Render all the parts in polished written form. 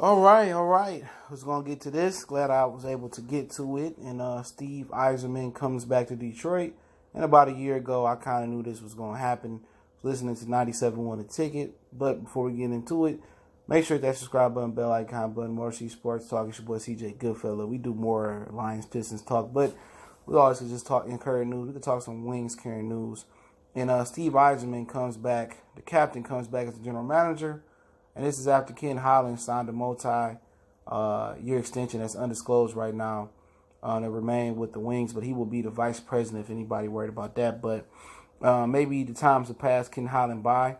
All right. I was going to get to this. Glad I was able to get to it. And Steve Yzerman comes back to Detroit. And about a year ago, I kind of knew this was going to happen. Listening to 97.1 The Ticket. But before we get into it, make sure that subscribe button, bell icon button, more C Sports Talk. It's your boy CJ Goodfella. We do more Lions Pistons talk, but we always could just talk in current news. We could talk some Wings current news. And Steve Yzerman comes back. The captain comes back as the general manager. And this is after Ken Holland signed a multi-year extension that's undisclosed right now to remain with the Wings. But he will be the vice president if anybody worried about that. But maybe the times have passed Ken Holland by.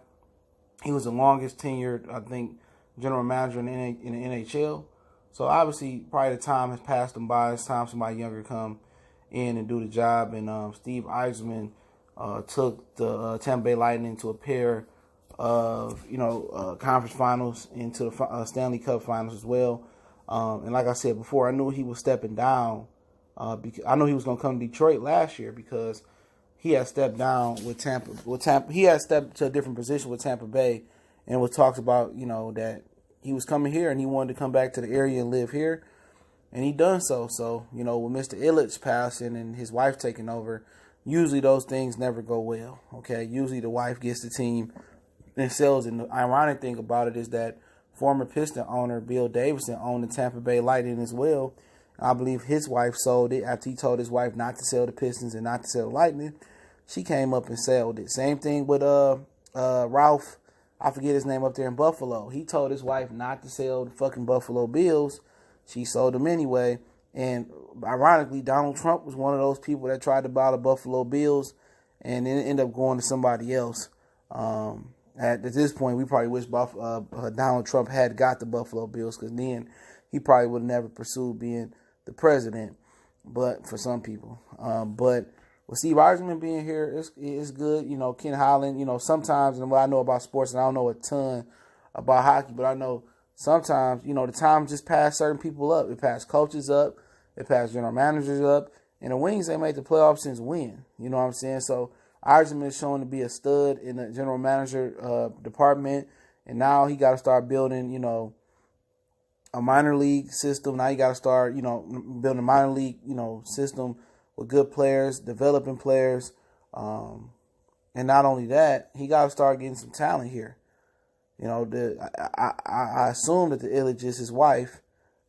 He was the longest tenured, I think, general manager in the NHL. So obviously, probably the time has passed him by. It's time somebody younger come in and do the job. And Steve Yzerman took the Tampa Bay Lightning to a pair of conference finals, into the Stanley Cup finals as well. And like I said before, I knew he was stepping down. Because I knew he was going to come to Detroit last year because he had stepped down with Tampa. He had stepped to a different position with Tampa Bay, and it was talks about that he was coming here and he wanted to come back to the area and live here, and he done so. So with Mr. Ilitch passing and his wife taking over, usually those things never go well. Okay, usually the wife gets the team and sells. And the ironic thing about it is that former Piston owner Bill Davidson owned the Tampa Bay Lightning as well. I believe his wife sold it after he told his wife not to sell the Pistons and not to sell the Lightning. She came up and sold it. Same thing with Ralph, I forget his name, up there in Buffalo. He told his wife not to sell the fucking Buffalo Bills. She sold them anyway. And ironically, Donald Trump was one of those people that tried to buy the Buffalo Bills and then ended up going to somebody else. At this point, we probably wish Donald Trump had got the Buffalo Bills, because then he probably would have never pursued being the president. But for some people, but with Steve Yzerman being here, it's good. Ken Holland. Sometimes, and what I know about sports, and I don't know a ton about hockey, but I know sometimes, the time just passed certain people up. It passed coaches up. It passed general managers up. And the Wings ain't made the playoffs since when? You know what I'm saying? So Yzerman is shown to be a stud in the general manager department, and now he got to start building, a minor league system. Now you got to start, building a minor league, system with good players, developing players, and not only that, he got to start getting some talent here. I assume that the Ilitch, his wife,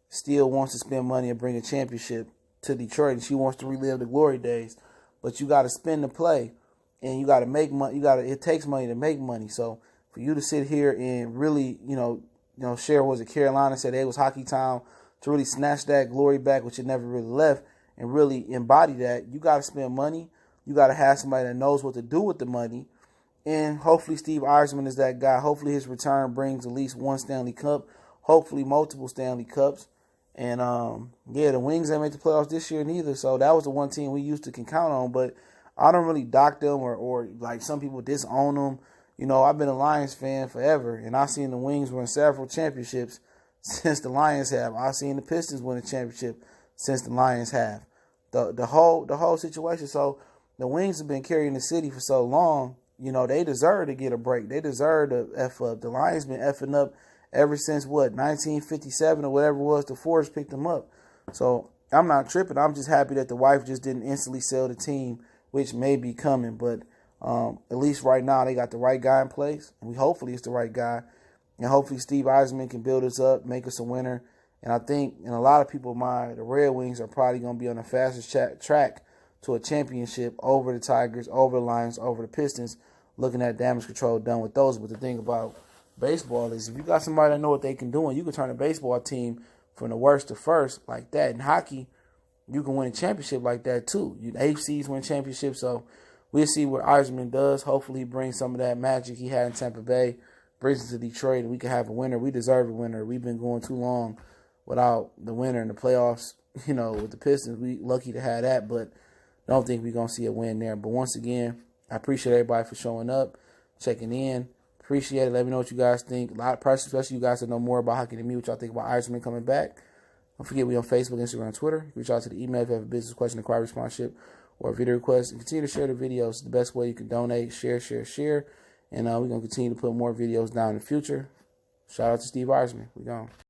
still wants to spend money and bring a championship to Detroit, and she wants to relive the glory days. But you got to spend to play. And you got to make money. It takes money to make money. So for you to sit here and really, share, was it Carolina said it was hockey town, to really snatch that glory back, which it never really left, and really embody that, you got to spend money. You got to have somebody that knows what to do with the money. And hopefully Steve Yzerman is that guy. Hopefully his return brings at least one Stanley Cup, hopefully multiple Stanley Cups. And the Wings ain't made the playoffs this year neither. So that was the one team we used to can count on, but I don't really dock them or like some people disown them. I've been a Lions fan forever, and I've seen the Wings win several championships since the Lions have. I've seen the Pistons win a championship since the Lions have. The whole situation. So the Wings have been carrying the city for so long. They deserve to get a break. They deserve to F up. The Lions been effing up ever since 1957 or whatever it was. The Forest picked them up. So I'm not tripping. I'm just happy that the wife just didn't instantly sell the team, which may be coming, but at least right now they got the right guy in place, and hopefully it's the right guy, and hopefully Steve Yzerman can build us up, make us a winner. And I think, in a lot of people's mind, the Red Wings are probably going to be on the fastest track to a championship over the Tigers, over the Lions, over the Pistons, looking at damage control done with those. But the thing about baseball is, if you got somebody that know what they can do, and you can turn a baseball team from the worst to first like that. In hockey, you can win a championship like that too. AFCs win championships, so we'll see what Yzerman does. Hopefully he brings some of that magic he had in Tampa Bay, brings it to Detroit, and we can have a winner. We deserve a winner. We've been going too long without the winner in the playoffs, with the Pistons. We lucky to have that, but don't think we're going to see a win there. But once again, I appreciate everybody for showing up, checking in. Appreciate it. Let me know what you guys think. A lot of pressure, especially you guys that know more about hockey than me, what y'all think about Yzerman coming back. Don't forget, we on Facebook, Instagram, Twitter. Reach out to the email if you have a business question, inquiry, sponsorship, or a video request. And continue to share the videos. It's the best way you can donate. Share. And we're going to continue to put more videos down in the future. Shout out to Steve Yzerman. We gone.